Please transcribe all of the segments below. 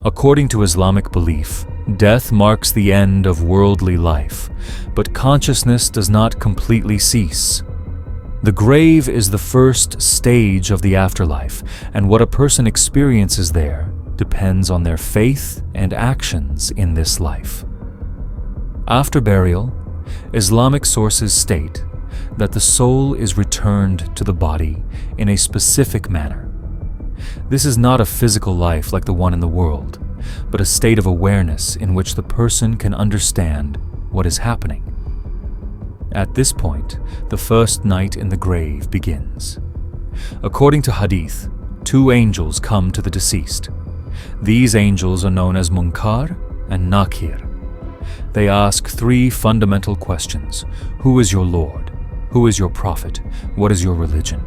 According to Islamic belief, death marks the end of worldly life, but consciousness does not completely cease. The grave is the first stage of the afterlife, and what a person experiences there depends on their faith and actions in this life. After burial, Islamic sources state that the soul is returned to the body in a specific manner. This is not a physical life like the one in the world, but a state of awareness in which the person can understand what is happening. At this point, the first night in the grave begins. According to Hadith, 2 angels come to the deceased. These angels are known as Munkar and Nakir. They ask 3 fundamental questions. Who is your Lord? Who is your prophet? What is your religion?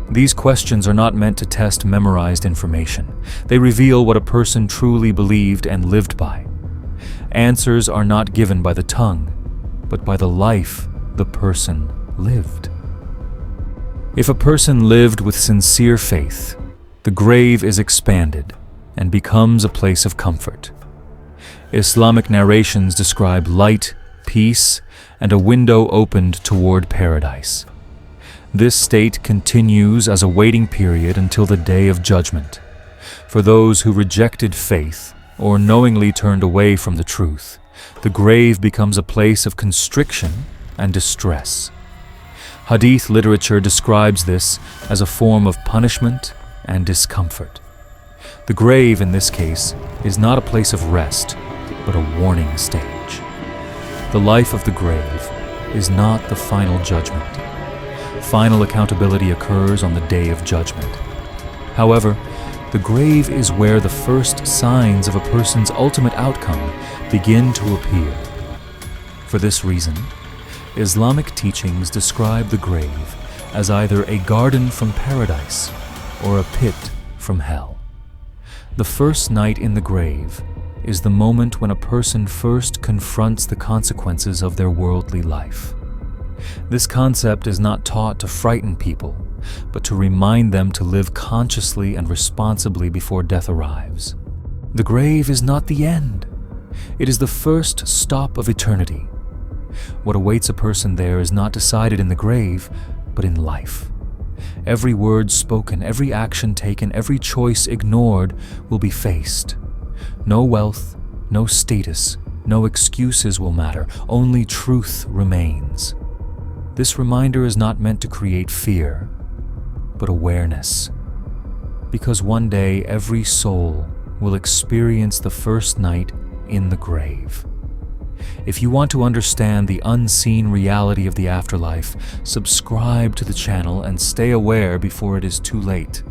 These questions are not meant to test memorized information. They reveal what a person truly believed and lived by. Answers are not given by the tongue, but by the life the person lived. If a person lived with sincere faith, the grave is expanded and becomes a place of comfort. Islamic narrations describe light, peace, and a window opened toward paradise. This state continues as a waiting period until the Day of Judgment. For those who rejected faith or knowingly turned away from the truth, the grave becomes a place of constriction and distress. Hadith literature describes this as a form of punishment and discomfort. The grave, in this case, is not a place of rest, but a warning stage. The life of the grave is not the final judgment. Final accountability occurs on the Day of Judgment. However, the grave is where the first signs of a person's ultimate outcome begin to appear. For this reason, Islamic teachings describe the grave as either a garden from paradise or a pit from hell. The first night in the grave is the moment when a person first confronts the consequences of their worldly life. This concept is not taught to frighten people, but to remind them to live consciously and responsibly before death arrives. The grave is not the end. It is the first stop of eternity. What awaits a person there is not decided in the grave, but in life. Every word spoken, every action taken, every choice ignored will be faced. No wealth, no status, no excuses will matter. Only truth remains. This reminder is not meant to create fear, but awareness. Because one day every soul will experience the first night in the grave. If you want to understand the unseen reality of the afterlife, subscribe to the channel and stay aware before it is too late.